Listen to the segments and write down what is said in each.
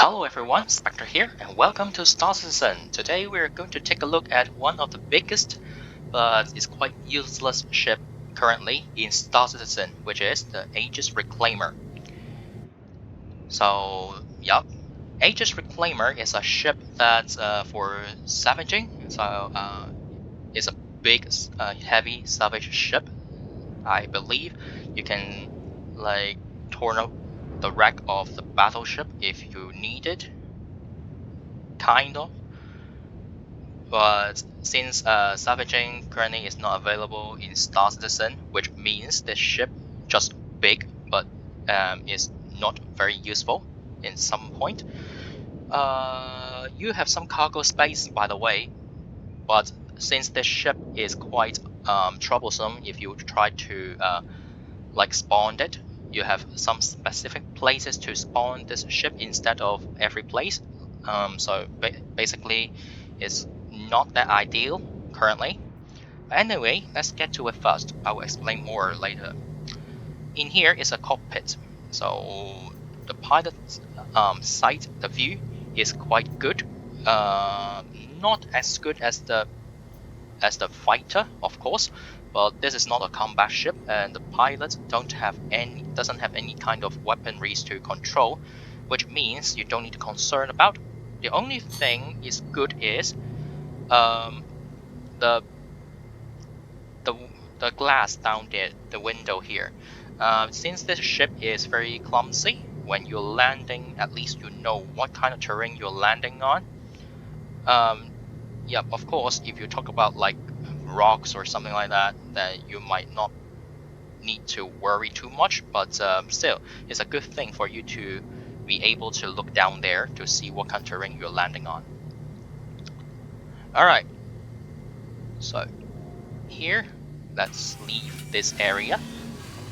Hello everyone, Specter here, and welcome to Star Citizen. Today we're going to take a look at one of the biggest, but it's quite useless ship currently in Star Citizen, which is the Aegis Reclaimer. So, yep, Aegis Reclaimer is a ship that's for salvaging. So, it's a big, heavy salvage ship. I believe you can torn up the wreck of the battleship if you need it. Kind of, but since salvaging currently is not available in Star Citizen, which means the ship just big, but is not very useful in some point. You have some cargo space, by the way, but since this ship is quite troublesome if you try to spawn it, you have some specific places to spawn this ship instead of every place. So basically, it's not that ideal currently. Anyway, let's get to it first. I will explain more later. In here is a cockpit. So the pilot's sight, the view is quite good. Not as good as the fighter, of course, but this is not a combat ship, and the pilot doesn't have any kind of weaponries to control, which means you don't need to concern about. The only thing is good is the glass down there, the window here. Since this ship is very clumsy, when you're landing, at least you know what kind of terrain you're landing on. Yeah, of course, if you talk about like rocks or something like that, then you might not need to worry too much, but still, it's a good thing for you to be able to look down there to see what kind of terrain you're landing on. Alright, so here, let's leave this area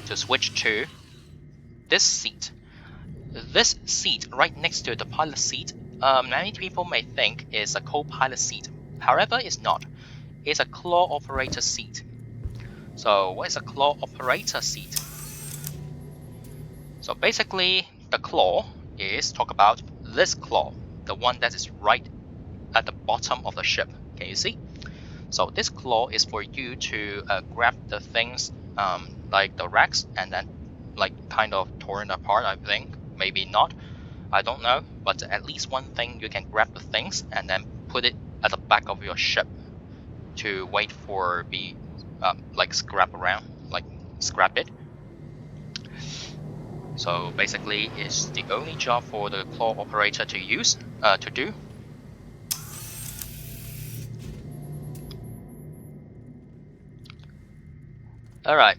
to switch to this seat. This seat right next to the pilot seat, many people may think is a co-pilot seat. However, it's not. It's a claw operator seat. So what is a claw operator seat? So basically, the claw is talk about this claw, the one that is right at the bottom of the ship. Can you see? So this claw is for you to grab the things like the racks and then kind of torn apart, I think. Maybe not. I don't know. But at least one thing, you can grab the things and then put it at the back of your ship to wait for scrap it. So basically, it's the only job for the claw operator to use to do. Alright,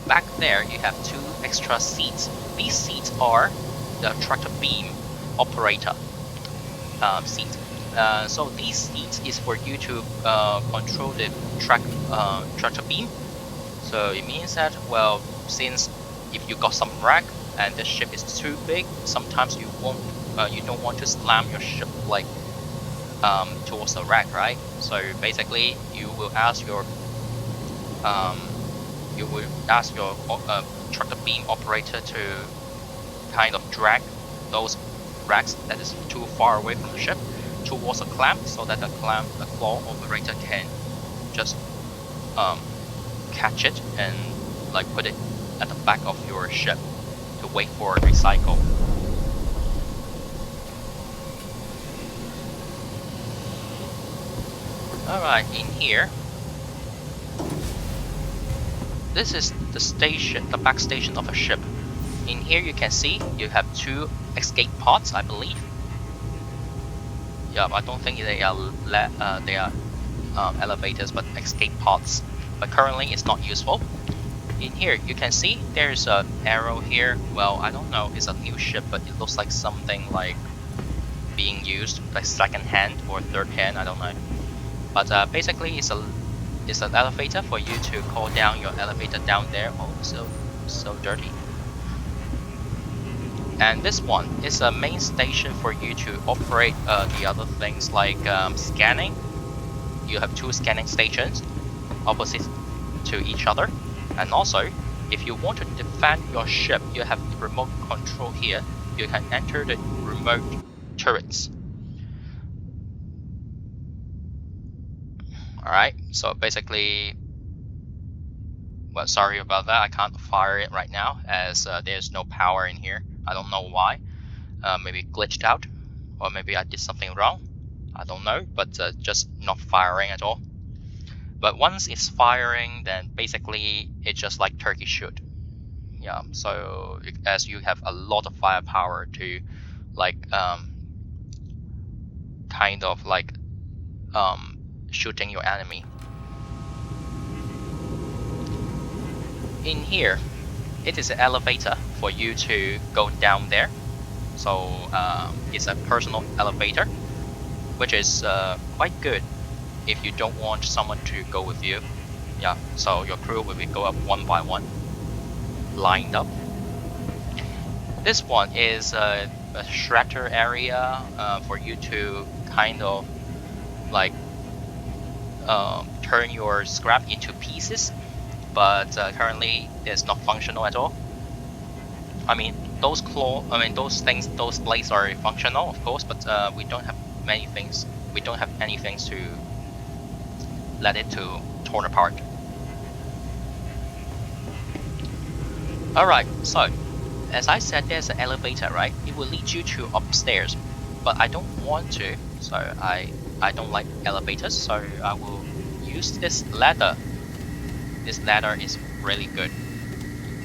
back there you have two extra seats. These seats are the tractor beam operator seat. So these seats is for you to control the tractor beam. So it means that, well, since if you got some wreck and the ship is too big, sometimes you don't want to slam your ship towards the wreck, right? So basically, you will ask your tractor beam operator to kind of drag those wrecks that is too far away from the ship towards a clamp, so that the claw operator can just catch it and put it at the back of your ship to wait for a recycle. Alright, in here, this is the station, the back station of a ship. In here you can see you have two escape pods, I believe. Yeah, I don't think they are elevators, but escape pods. But currently it's not useful. In here you can see there's an arrow here. Well, I don't know, it's a new ship, but it looks like something being used, like second hand or third hand, I don't know. But basically it's an elevator for you to call down your elevator down there. Oh, so dirty. And this one is a main station for you to operate the other things like scanning. You have two scanning stations opposite to each other. And also, if you want to defend your ship, you have the remote control here. You can enter the remote turrets. Alright, so basically, well, sorry about that, I can't fire it right now as there's no power in here. I don't know why. Maybe glitched out, or maybe I did something wrong. I don't know, but just not firing at all. But once it's firing, then basically it's just like turkey shoot. Yeah, so as you have a lot of firepower to like kind of like shooting your enemy. In here, it is an elevator for you to go down there. So it's a personal elevator, which is quite good if you don't want someone to go with you. Yeah, so your crew will go up one by one, lined up. This one is a shredder area for you to kind of like turn your scrap into pieces, but currently it's not functional at all. I mean, those things, those blades are functional, of course, but we don't have many things. We don't have anything to let it to torn apart. Alright, so as I said, there's an elevator, right? It will lead you to upstairs, but I don't want to, so I don't like elevators, so I will use this ladder. This ladder is really good.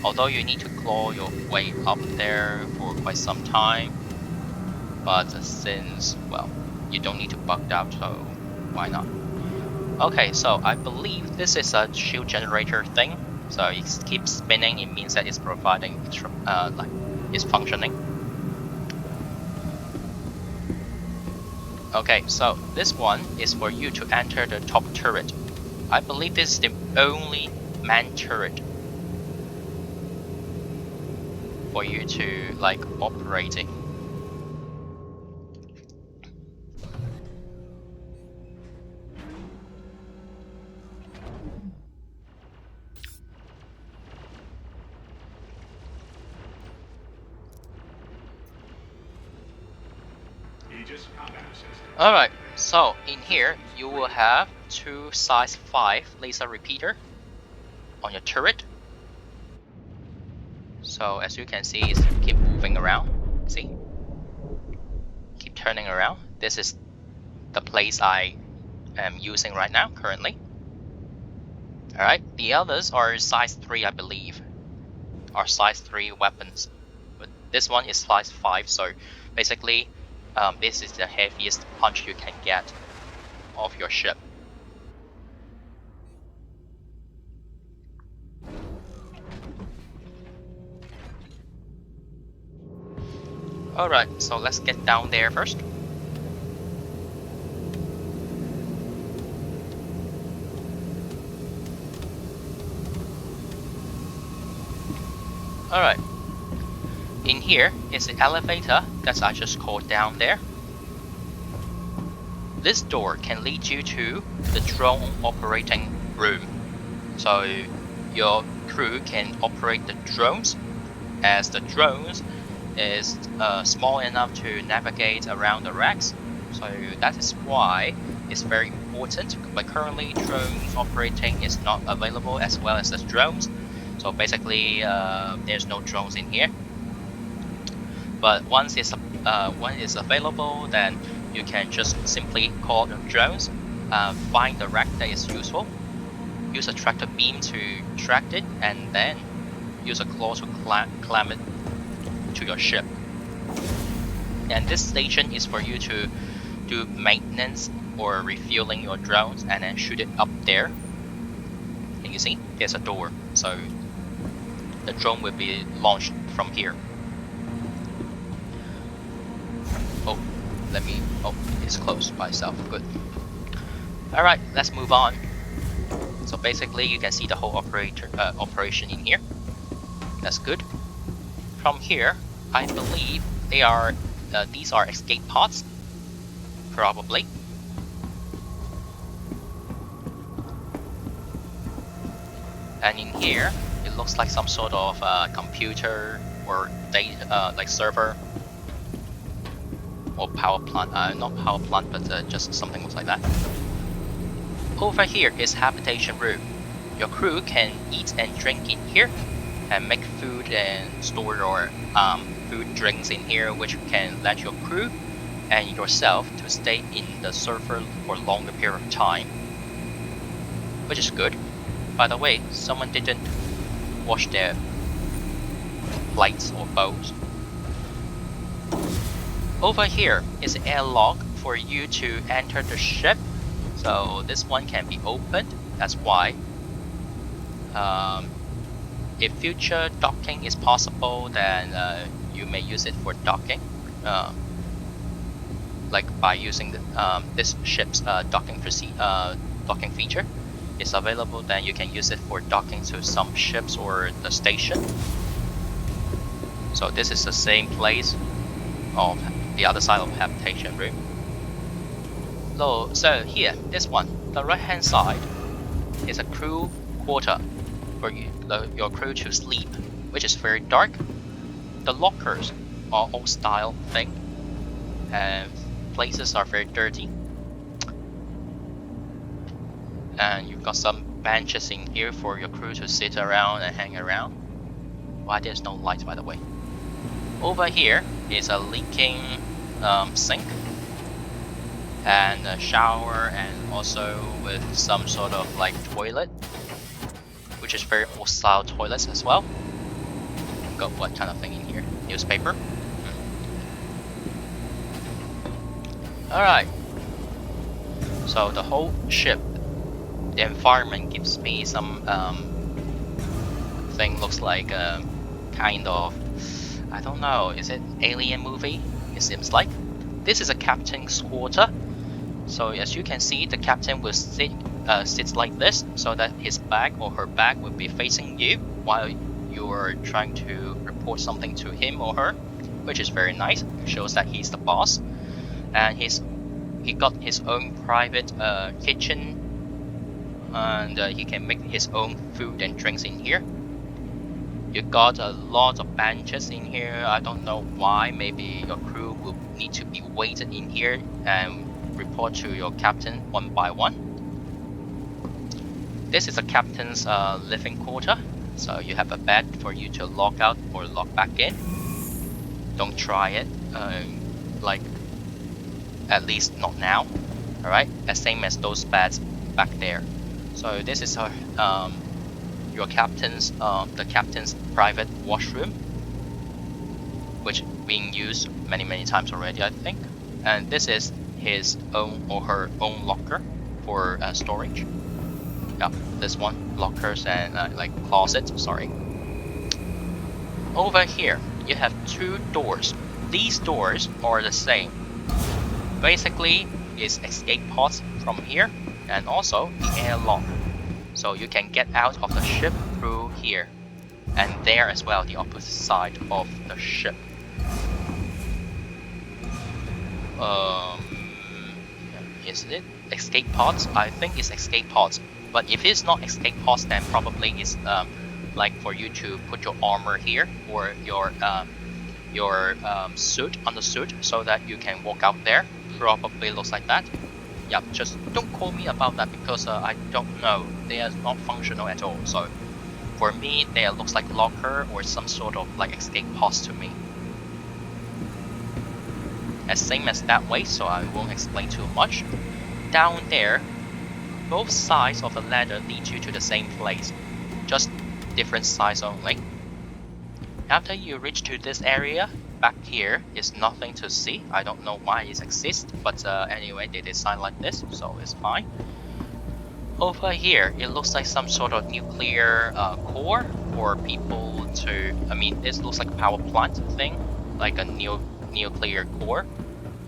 Although you need to claw your way up there for quite some time, but since, well, you don't need to bug out, so why not? Okay, so I believe this is a shield generator thing. So it keeps spinning, it means that it's providing, like, it's functioning. Okay, so this one is for you to enter the top turret. I believe this is the only man turret for you to, like, operating. Alright, so in here you will have two size 5 laser repeater on your turret. So as you can see, it's keep moving around. See? Keep turning around. This is the place I am using right now, currently. Alright, the others are size 3, I believe. Are size 3 weapons. But this one is size 5, so basically this is the heaviest punch you can get of your ship. Alright, so let's get down there first. Alright, in here is the elevator that I just called down there. This door can lead you to the drone operating room. So your crew can operate the drones, as the drones is small enough to navigate around the racks. So that is why it's very important. But currently drones operating is not available, as well as the drones. So basically there's no drones in here. But once it's available, then you can just simply call the drones, find the rack that is useful, use a tractor beam to track it, and then use a claw to climb it to your ship. And this station is for you to do maintenance or refueling your drones and then shoot it up there. Can you see? There's a door, so the drone will be launched from here. Oh, it's closed by itself. Good. Alright, let's move on. So basically you can see the whole operation in here. That's good. From here, I believe these are escape pods, probably. And in here, it looks like some sort of computer or data, like server. or power plant. Not power plant, but just something looks like that. Over here is Habitation Room. Your crew can eat and drink in here, and make food and store your food drinks in here, which can let your crew and yourself to stay in the server for a longer period of time, which is good. By the way, someone didn't wash their plates or bowls. Over here is an airlock for you to enter the ship, so this one can be opened. That's why. If future docking is possible, then you may use it for docking, like by using this ship's docking feature is available. Then you can use it for docking to some ships or the station. So this is the same place of the other side of Habitation Room. So here, this one, the right hand side is a crew quarter for your crew to sleep, which is very dark. The lockers are old style thing, and places are very dirty. And you've got some benches in here for your crew to sit around and hang around. Why there's no light, by the way. Over here is a leaking sink and a shower, and also with some sort of like toilet, which is very old style toilets as well. Got what kind of thing in here? Newspaper. Alright. So the whole ship, the environment gives me some thing looks like a kind of, I don't know, is it alien movie? It seems like. This is a captain's quarter. So as you can see, the captain will sit like this, so that his bag or her bag will be facing you while you're trying to report something to him or her, which is very nice. Shows that he's the boss, and he got his own private kitchen, and he can make his own food and drinks in here. You got a lot of benches in here. I don't know why. Maybe your crew will need to be waited in here and report to your captain one by one. This is a captain's living quarter, so you have a bed for you to log out or log back in. Don't try it, like at least not now. Alright, as same as those beds back there. So this is your captain's the captain's private washroom, which being used many times already, I think. And this is his own or her own locker for storage. Yeah, this one, lockers and like closets, sorry. Over here, you have two doors. These doors are the same. Basically, it's escape pods from here, and also the airlock. So you can get out of the ship through here, and there as well, the opposite side of the ship. Is it escape pods? I think it's escape pods. But if it's not escape pods, then probably it's like for you to put your armor here or your suit on the suit, so that you can walk out there. Probably looks like that. Yeah, just don't call me about that because I don't know. They are not functional at all. So for me, they looks like locker or some sort of like escape pods to me. As same as that way, so I won't explain too much. Down there, both sides of the ladder lead you to the same place, just different sides only. After you reach to this area, back here is nothing to see. I don't know why it exists, but anyway, they design like this, so it's fine. Over here, it looks like some sort of nuclear core for people to, I mean, this looks like a power plant thing, like a nuclear core.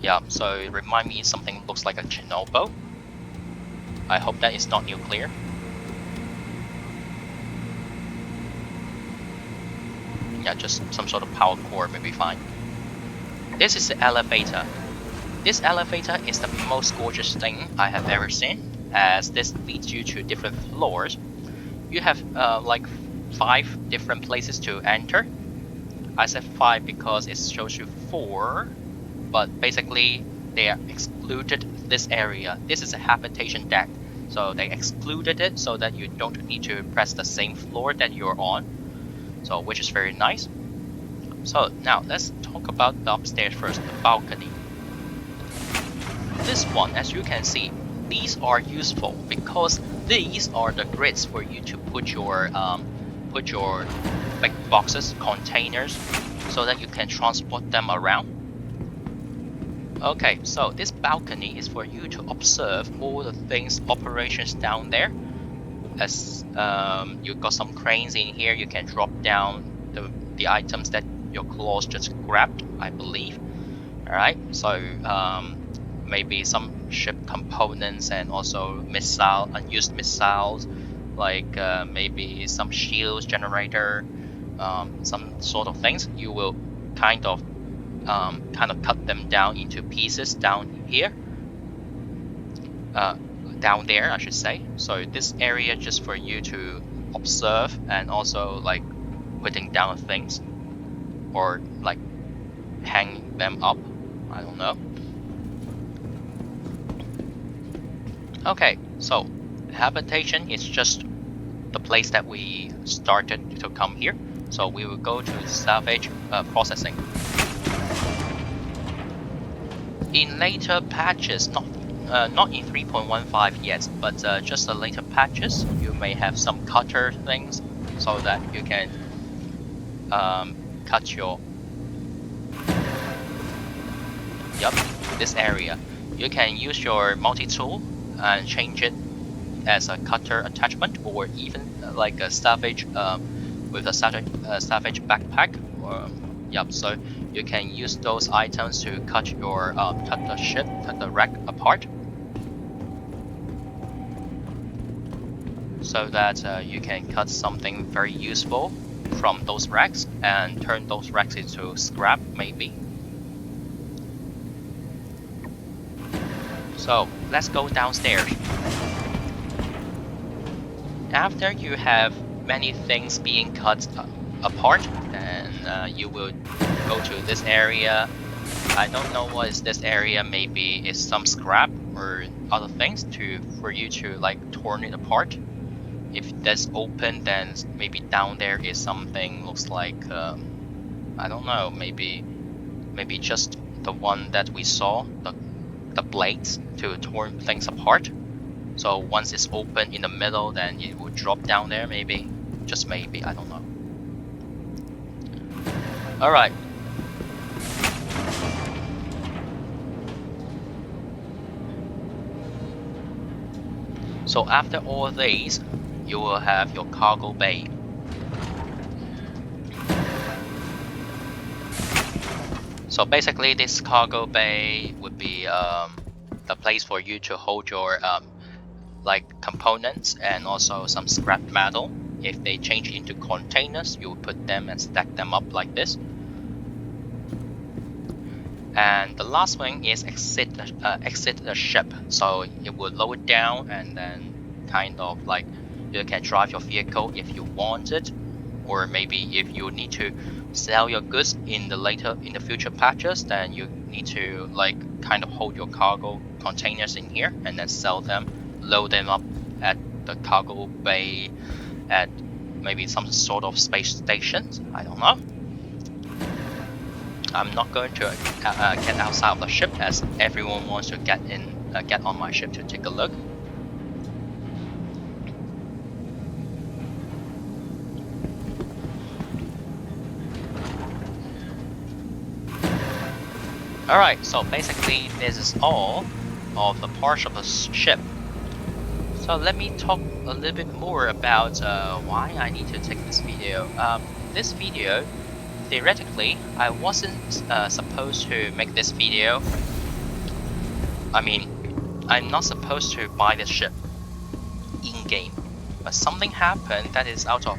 Yeah, so it reminds me something looks like a Chernobyl. I hope that it's not nuclear. Yeah, just some sort of power core may be fine. This is the elevator. This elevator is the most gorgeous thing I have ever seen, as this leads you to different floors. You have like 5 different places to enter. I said 5 because it shows you 4 but basically they are excluded this area. This is a habitation deck, so they excluded it so that you don't need to press the same floor that you're on, so which is very nice. So now let's talk about the upstairs first, the balcony. This one, as you can see, these are useful because these are the grids for you to put your big boxes, containers, so that you can transport them around. Okay, so this balcony is for you to observe all the things, operations down there. As you got some cranes in here, you can drop down the items that your claws just grabbed, I believe. Alright, so maybe some ship components and also unused missiles, like maybe some shields generator, some sort of things. You will kind of cut them down into pieces down here, down there I should say. So this area just for you to observe and also like putting down things or like hang them up, I don't know. Okay, so habitation is just the place that we started to come here. So we will go to salvage processing. In later patches, not in 3.15 yet, but just the later patches, you may have some cutter things so that you can cut your this area. You can use your multi-tool and change it as a cutter attachment, or even like a salvage with a salvage backpack. So you can use those items to cut the ship, cut the wreck apart, so that you can cut something very useful from those wrecks and turn those wrecks into scrap maybe. So let's go downstairs. After you have many things being cut apart, then you will go to this area. I don't know what is this area, maybe it's some scrap or other things for you to like torn it apart. If that's open, then maybe down there is something looks like I don't know, maybe just the one that we saw, the blades to torn things apart. So once it's open in the middle, then it will drop down there, maybe, just maybe, I don't know. Alright. So after all these, you will have your cargo bay. So basically this cargo bay would be the place for you to hold your like components and also some scrap metal. If they change into containers, you will put them and stack them up like this. And the last one is exit the ship. So it will lower down and then kind of like you can drive your vehicle if you want it, or maybe if you need to sell your goods in the future patches, then you need to like kind of hold your cargo containers in here and then sell them, load them up at the cargo bay at maybe some sort of space stations. I don't know. I'm not going to get outside of the ship as everyone wants to get on my ship to take a look. Alright, so basically this is all of the parts of the ship. So let me talk a little bit more about why I need to take this video. This video, theoretically, I wasn't supposed to make this video. I mean, I'm not supposed to buy this ship in-game, but something happened that is out of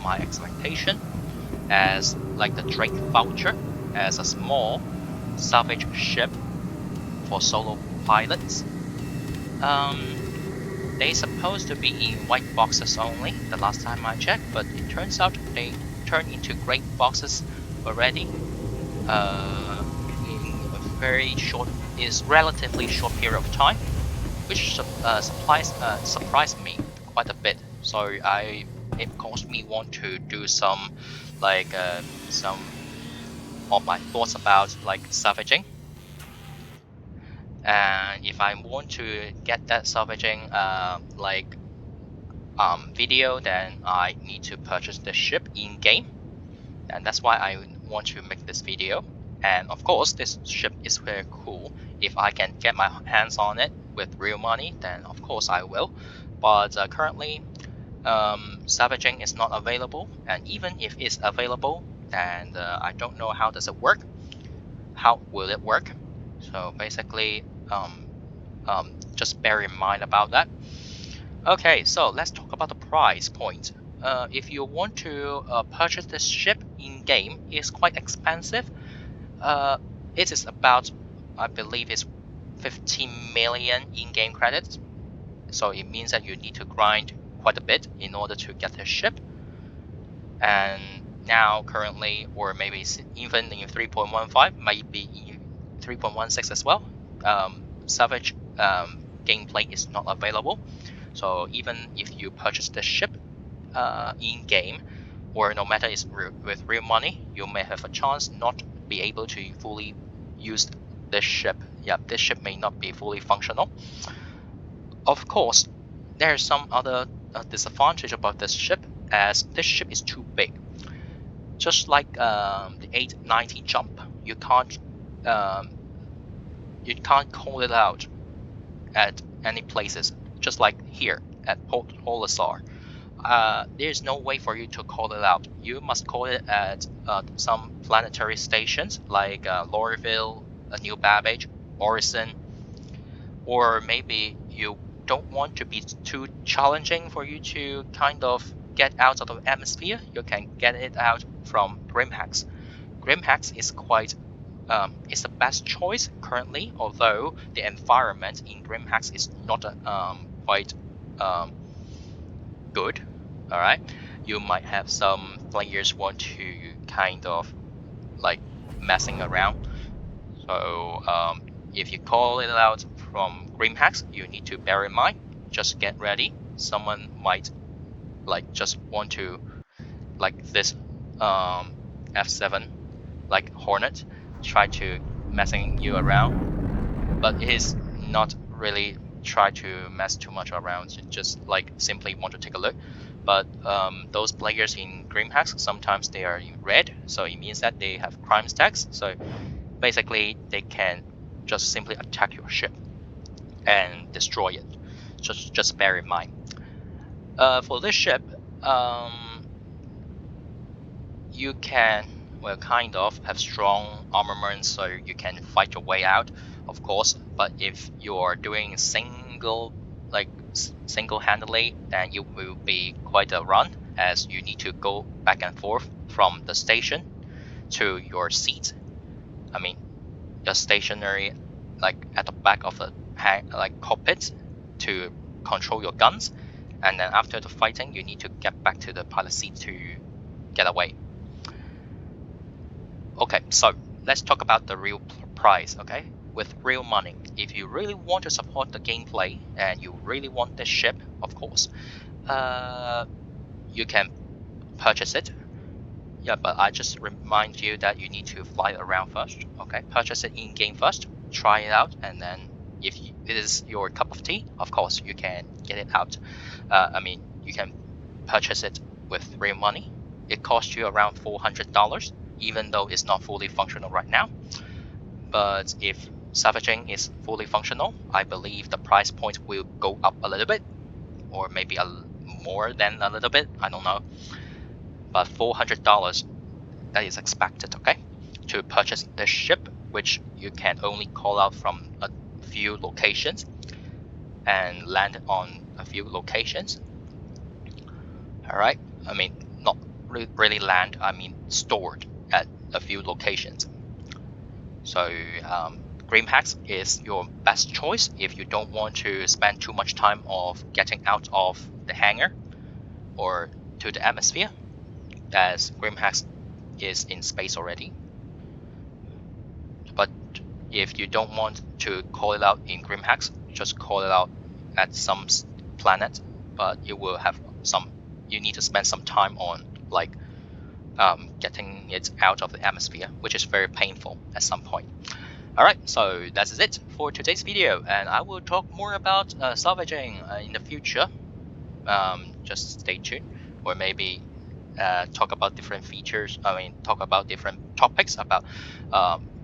my expectation, as like the Drake voucher as a small salvage ship for solo pilots. They supposed to be in white boxes only the last time I checked, but it turns out they turn into gray boxes already. In is relatively short period of time, which surprised me quite a bit. So it caused me want to do some some of my thoughts about like salvaging. And if I want to get that salvaging video, then I need to purchase the ship in game, and that's why I want to make this video. And of course, this ship is very cool. If I can get my hands on it with real money, then of course I will. But currently, salvaging is not available, and even if it's available, then I don't know how does it work. How will it work? So basically, just bear in mind about that. Okay, so let's talk about the price point. If you want to purchase this ship in game, it's quite expensive. Uh, it is about, I believe, it's 15 million in-game credits. So it means that you need to grind quite a bit in order to get the ship. And now, currently, or maybe even in 3.15, maybe in 3.16 as well, Savage gameplay is not available. So even if you purchase the ship in game, or no matter it's with real money, you may have a chance not be able to fully use this ship. Yeah, this ship may not be fully functional. Of course, there's some other disadvantage about this ship, as this ship is too big. Just like the 890 jump, um, you can't call it out at any places. Just like here at Port Holisar, there's no way for you to call it out. You must call it at some planetary stations like Lorville, New Babbage, Orison, or maybe you don't want to be too challenging for you to kind of get out of the atmosphere. You can get it out from Grimhex. Grimhex is is the best choice currently, although the environment in Grimhex is not quite um, good. All right, you might have some players want to kind of like messing around. So if you call it out from Grimhex, you need to bear in mind. Just get ready. Someone might like just want to like this F7 like Hornet try to messing you around, but it is not really try to mess too much around. Just like simply want to take a look. But those players in Grimhex, sometimes they are in red, so it means that they have crime stacks. So basically, they can just simply attack your ship and destroy it. Just bear in mind. For this ship, you can, well, kind of have strong armament, so you can fight your way out, of course. But if you're doing single-handedly, then it will be quite a run, as you need to go back and forth from the station to your seat. I mean, just stationary, like at the back of the cockpit, to control your guns. And then after the fighting, you need to get back to the pilot seat to get away. Okay, so let's talk about the real price, okay? With real money, if you really want to support the gameplay and you really want this ship, of course, you can purchase it. Yeah, but I just remind you that you need to fly around first, okay? Purchase it in game first, try it out, and then if it is your cup of tea, of course, you can get it out. You can purchase it with real money. It costs you around $400, even though it's not fully functional right now. But if salvaging is fully functional, I believe the price point will go up a little bit, or maybe more than a little bit. I don't know. But $400, that is expected, okay? To purchase the ship, which you can only call out from a few locations and land on a few locations. All right. Not really land. Stored at a few locations. So Grimhex is your best choice if you don't want to spend too much time of getting out of the hangar or to the atmosphere, as Grimhex is in space already. But If you don't want to call it out in GrimHacks, just call it out at some planet, but you will have you need to spend some time on like getting it out of the atmosphere, which is very painful at some point. Alright, so that is it for today's video, and I will talk more about salvaging in the future. Just stay tuned, or maybe talk about different features. Talk about different topics about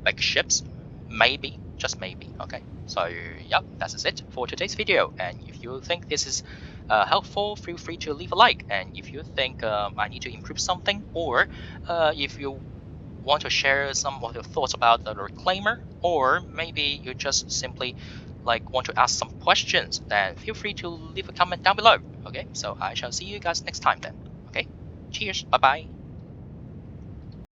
big ships, maybe, just maybe. Okay, so yeah, that is it for today's video. And if you think this is helpful, feel free to leave a like. And if you think I need to improve something, or if you want to share some of your thoughts about the reclaimer, or maybe you just simply like want to ask some questions, then feel free to leave a comment down below. Okay, so I shall see you guys next time then. Okay, cheers, bye bye.